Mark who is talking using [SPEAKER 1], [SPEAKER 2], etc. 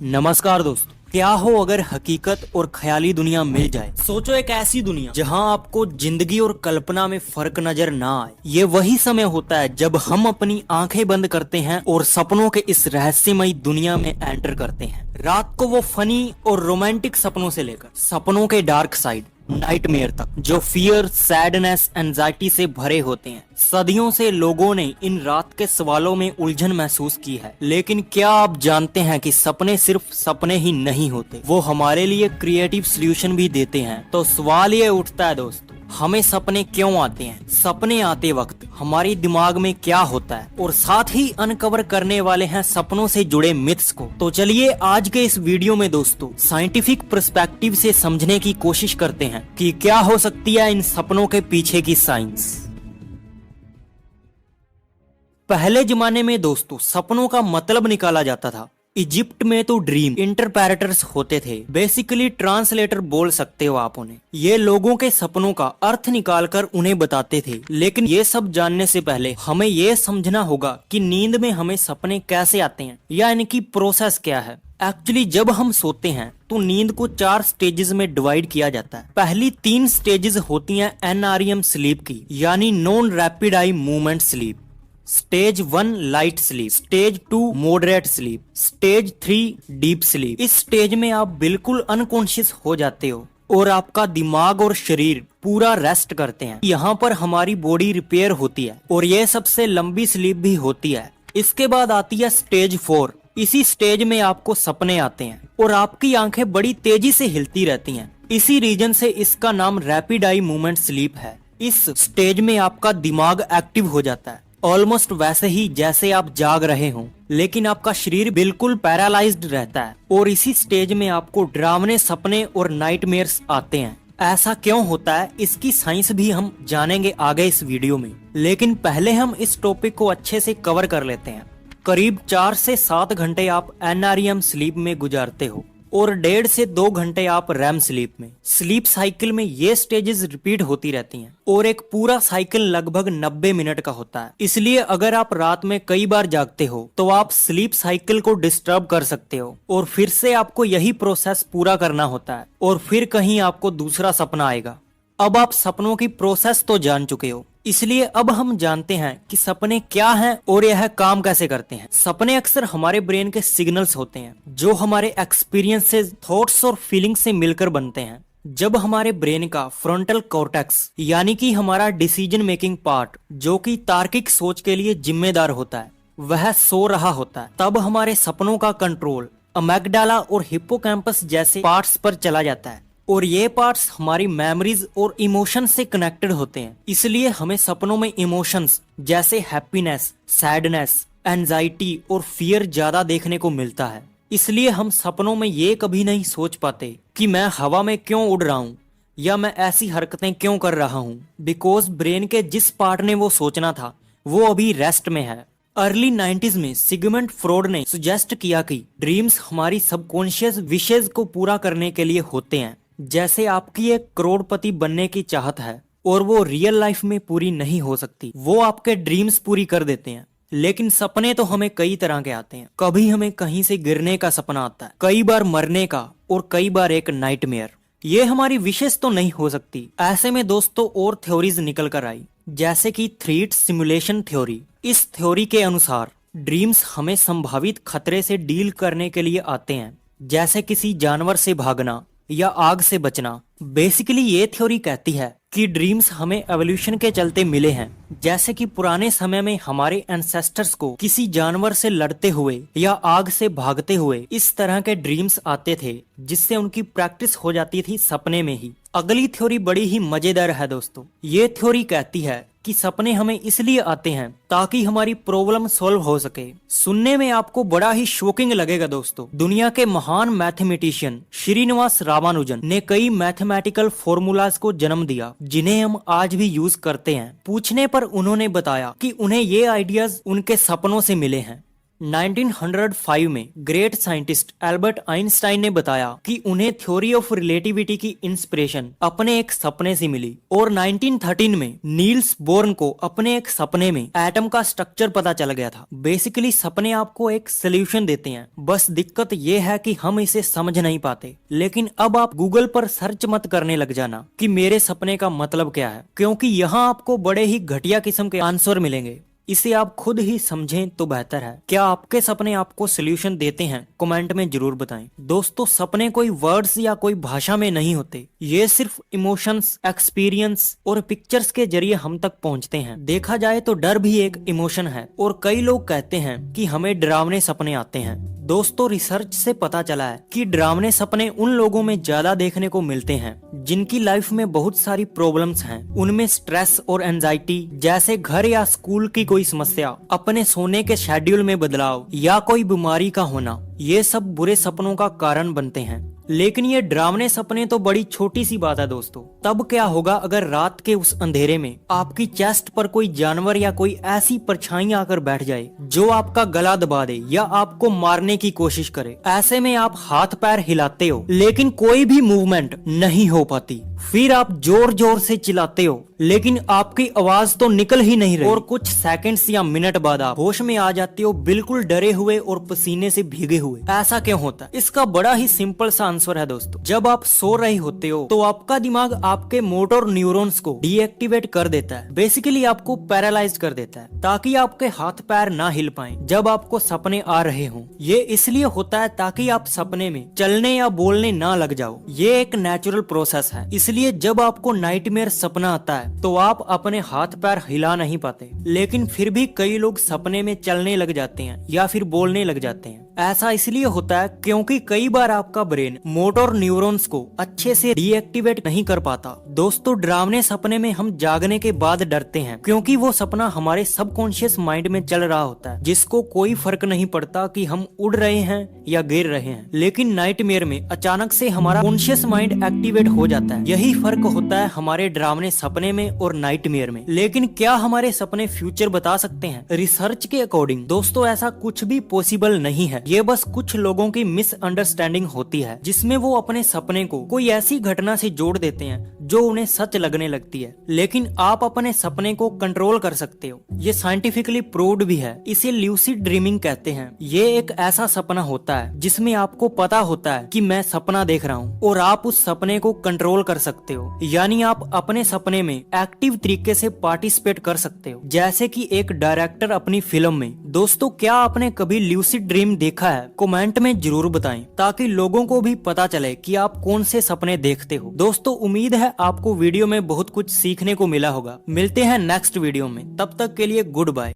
[SPEAKER 1] नमस्कार दोस्तों, क्या हो अगर हकीकत और ख्याली दुनिया मिल जाए। सोचो एक ऐसी दुनिया जहां आपको जिंदगी और कल्पना में फर्क नजर ना आए। ये वही समय होता है जब हम अपनी आंखें बंद करते हैं और सपनों के इस रहस्यमयी दुनिया में एंटर करते हैं। रात को वो फनी और रोमांटिक सपनों से लेकर सपनों के डार्क साइड नाइटमेयर तक, जो फियर, सैडनेस, एंजाइटी से भरे होते हैं। सदियों से लोगों ने इन रात के सवालों में उलझन महसूस की है, लेकिन क्या आप जानते हैं कि सपने सिर्फ सपने ही नहीं होते, वो हमारे लिए क्रिएटिव सॉल्यूशन भी देते हैं। तो सवाल ये उठता है दोस्तों, हमें सपने क्यों आते हैं? सपने आते वक्त हमारे दिमाग में क्या होता है? और साथ ही अनकवर करने वाले हैं सपनों से जुड़े मिथ्स को। तो चलिए आज के इस वीडियो में दोस्तों साइंटिफिक पर्सपेक्टिव से समझने की कोशिश करते हैं कि क्या हो सकती है इन सपनों के पीछे की साइंस। पहले जमाने में दोस्तों सपनों का मतलब निकाला जाता था। इजिप्ट में तो ड्रीम इंटरप्रेटर्स होते थे, बेसिकली ट्रांसलेटर बोल सकते हो आप उन्हें। ये लोगों के सपनों का अर्थ निकालकर उन्हें बताते थे। लेकिन ये सब जानने से पहले हमें ये समझना होगा कि नींद में हमें सपने कैसे आते हैं या इनकी प्रोसेस क्या है। एक्चुअली जब हम सोते हैं तो नींद को 4 स्टेजेस में डिवाइड किया जाता है। पहली 3 स्टेजेस होती हैं NREM स्लीप की, यानी non rapid eye movement sleep. Stage 1 light sleep, stage 2 moderate sleep, stage 3 deep sleep. इस स्टेज में आप बिल्कुल अनकॉन्शियस हो जाते हो और आपका दिमाग और शरीर पूरा रेस्ट करते हैं। यहाँ पर हमारी बॉडी रिपेयर होती है और यह सबसे लंबी स्लीप भी होती है। इसके बाद आती है स्टेज 4। इसी स्टेज में आपको सपने आते हैं और आपकी आंखें बड़ी तेजी से हिलती रहती हैं। इसी रीजन से इसका नाम रैपिड आई मूवमेंट स्लीप है। इस स्टेज में आपका दिमाग एक्टिव हो जाता है, ऑलमोस्ट वैसे ही जैसे आप जाग रहे हो, लेकिन आपका शरीर बिल्कुल पैरालाइज्ड रहता है। और इसी स्टेज में आपको डरावने सपने और नाइटमेयर्स आते हैं। ऐसा क्यों होता है इसकी साइंस भी हम जानेंगे आगे इस वीडियो में, लेकिन पहले हम इस टॉपिक को अच्छे से कवर कर लेते हैं। करीब 4 से 7 घंटे आप NREM स्लीप में गुजारते हो और 1.5 से 2 घंटे आप रैम स्लीप में। स्लीप साइकिल में ये स्टेजेस रिपीट होती रहती हैं और एक पूरा साइकिल लगभग 90 मिनट का होता है। इसलिए अगर आप रात में कई बार जागते हो तो आप स्लीप साइकिल को डिस्टर्ब कर सकते हो और फिर से आपको यही प्रोसेस पूरा करना होता है और फिर कहीं आपको दूसरा सपना आएगा। अब आप सपनों की प्रोसेस तो जान चुके हो, इसलिए अब हम जानते हैं कि सपने क्या हैं और यह काम कैसे करते हैं। सपने अक्सर हमारे ब्रेन के सिग्नल्स होते हैं जो हमारे एक्सपीरियंसेस, थॉट्स और फीलिंग्स से मिलकर बनते हैं। जब हमारे ब्रेन का फ्रंटल कॉर्टेक्स यानी कि हमारा डिसीजन मेकिंग पार्ट, जो कि तार्किक सोच के लिए जिम्मेदार होता है, वह सो रहा होता है, तब हमारे सपनों का कंट्रोल अमेगडाला और हिप्पोकैम्पस जैसे पार्ट्स पर चला जाता है और ये पार्ट्स हमारी मेमोरीज और इमोशन से कनेक्टेड होते हैं। इसलिए हमें सपनों में इमोशंस जैसे हैप्पीनेस, सैडनेस, एंजाइटी और फियर ज्यादा देखने को मिलता है। इसलिए हम सपनों में ये कभी नहीं सोच पाते कि मैं हवा में क्यों उड़ रहा हूँ या मैं ऐसी हरकतें क्यों कर रहा हूँ, बिकॉज ब्रेन के जिस पार्ट ने वो सोचना था वो अभी रेस्ट में है। अर्ली 90s में सिगमंड फ्रॉइड ने सुजेस्ट किया कि ड्रीम्स हमारी सबकॉन्शियस विशेज को पूरा करने के लिए होते हैं। जैसे आपकी एक करोड़पति बनने की चाहत है और वो रियल लाइफ में पूरी नहीं हो सकती, वो आपके ड्रीम्स पूरी कर देते हैं। लेकिन सपने तो हमें कई तरह के आते हैं। कभी हमें कहीं से गिरने का सपना आता है, कई बार मरने का और कई बार एक नाइटमेयर। ये हमारी विशेष तो नहीं हो सकती। ऐसे में दोस्तों और थ्योरीज निकल कर आई, जैसे कि थ्रेट सिमुलेशन थ्योरी। इस थ्योरी के अनुसार ड्रीम्स हमें संभावित खतरे से डील करने के लिए आते हैं, जैसे किसी जानवर से भागना या आग से बचना। बेसिकली ये थ्योरी कहती है कि ड्रीम्स हमें एवोल्यूशन के चलते मिले हैं, जैसे कि पुराने समय में हमारे एंसेस्टर्स को किसी जानवर से लड़ते हुए या आग से भागते हुए इस तरह के ड्रीम्स आते थे, जिससे उनकी प्रैक्टिस हो जाती थी सपने में ही। अगली थ्योरी बड़ी ही मजेदार है दोस्तों। ये थ्योरी कहती है कि सपने हमें इसलिए आते हैं ताकि हमारी प्रॉब्लम सॉल्व हो सके। सुनने में आपको बड़ा ही शॉकिंग लगेगा दोस्तों। दुनिया के महान मैथमेटिशियन श्रीनिवास रामानुजन ने कई मैथमेटिकल फॉर्मूलाज को जन्म दिया, जिन्हें हम आज भी यूज करते हैं। पूछने पर उन्होंने बताया कि उन्हें ये आइडियाज उनके सपनों से मिले हैं। 1905 में ग्रेट साइंटिस्ट एल्बर्ट आइंस्टाइन ने बताया कि उन्हें थ्योरी ऑफ रिलेटिविटी की इंस्पिरेशन अपने एक सपने से मिली, और 1913 में नील्स बोर्न को अपने एक सपने में एटम का स्ट्रक्चर पता चल गया था। बेसिकली सपने आपको एक सोल्यूशन देते हैं, बस दिक्कत ये है कि हम इसे समझ नहीं पाते। लेकिन अब आप गूगल पर सर्च मत करने लग जाना कि मेरे सपने का मतलब क्या है, क्योंकि यहाँ आपको बड़े ही घटिया किस्म के आंसर मिलेंगे। इसे आप खुद ही समझें तो बेहतर है। क्या आपके सपने आपको सोल्यूशन देते हैं? कमेंट में जरूर बताएं। दोस्तों, सपने कोई वर्ड्स या कोई भाषा में नहीं होते, ये सिर्फ इमोशंस, एक्सपीरियंस और पिक्चर्स के जरिए हम तक पहुंचते हैं। देखा जाए तो डर भी एक इमोशन है, और कई लोग कहते हैं कि हमें डरावने सपने आते हैं। दोस्तों, रिसर्च से पता चला है कि डरावने सपने उन लोगों में ज्यादा देखने को मिलते हैं जिनकी लाइफ में बहुत सारी प्रॉब्लम्स हैं। उनमें स्ट्रेस और एंजाइटी जैसे घर या स्कूल की कोई समस्या, अपने सोने के शेड्यूल में बदलाव या कोई बीमारी का होना, ये सब बुरे सपनों का कारण बनते हैं। लेकिन ये डरावने सपने तो बड़ी छोटी सी बात है दोस्तों। तब क्या होगा अगर रात के उस अंधेरे में आपकी चेस्ट पर कोई जानवर या कोई ऐसी परछाई आकर बैठ जाए जो आपका गला दबा दे या आपको मारने की कोशिश करे। ऐसे में आप हाथ पैर हिलाते हो लेकिन कोई भी मूवमेंट नहीं हो पाती। फिर आप जोर जोर से चिल्लाते हो लेकिन आपकी आवाज तो निकल ही नहीं रही, और कुछ सेकंड्स या मिनट बाद आप होश में आ जाते हो, बिल्कुल डरे हुए और पसीने से भीगे हुए। ऐसा क्यों होता है? इसका बड़ा ही सिंपल सा आंसर है दोस्तों। जब आप सो रहे होते हो तो आपका दिमाग आपके मोटर न्यूरॉन्स को डीएक्टिवेट कर देता है, बेसिकली आपको पैरालाइज कर देता है ताकि आपके हाथ पैर ना हिल पाएं जब आपको सपने आ रहे हों। ये इसलिए होता है ताकि आप सपने में चलने या बोलने ना लग जाओ। ये एक नेचुरल प्रोसेस है। इसलिए जब आपको नाइटमेयर सपना आता है तो आप अपने हाथ पैर हिला नहीं पाते, लेकिन फिर भी कई लोग सपने में चलने लग जाते हैं या फिर बोलने लग जाते हैं। ऐसा इसलिए होता है क्योंकि कई बार आपका ब्रेन मोटर न्यूरॉन्स को अच्छे से डीएक्टिवेट नहीं कर पाता। दोस्तों, डरावने सपने में हम जागने के बाद डरते हैं क्योंकि वो सपना हमारे सबकॉन्शियस माइंड में चल रहा होता है, जिसको कोई फर्क नहीं पड़ता कि हम उड़ रहे हैं या गिर रहे हैं। लेकिन नाइटमेयर में अचानक से हमारा कॉन्शियस माइंड एक्टिवेट हो जाता है। यही फर्क होता है हमारे डरावने सपने में और नाइटमेयर में। लेकिन क्या हमारे सपने फ्यूचर बता सकते हैं? रिसर्च के अकॉर्डिंग दोस्तों ऐसा कुछ भी पॉसिबल नहीं है। ये बस कुछ लोगों की मिसअंडरस्टैंडिंग होती है जिसमें वो अपने सपने को कोई ऐसी घटना से जोड़ देते हैं जो उन्हें सच लगने लगती है। लेकिन आप अपने सपने को कंट्रोल कर सकते हो, ये साइंटिफिकली प्रूव्ड भी है। इसे ल्यूसिड ड्रीमिंग कहते हैं। ये एक ऐसा सपना होता है जिसमें आपको पता होता है कि मैं सपना देख रहा हूँ और आप उस सपने को कंट्रोल कर सकते हो, यानी आप अपने सपने में एक्टिव तरीके से पार्टिसिपेट कर सकते हो, जैसे कि एक डायरेक्टर अपनी फिल्म में। दोस्तों, क्या आपने कभी ल्यूसिड ड्रीम देखा है? कमेंट में जरूर बताएं ताकि लोगों को भी पता चले कि आप कौन से सपने देखते हो। दोस्तों, उम्मीद है आपको वीडियो में बहुत कुछ सीखने को मिला होगा। मिलते हैं नेक्स्ट वीडियो में, तब तक के लिए गुड बाय।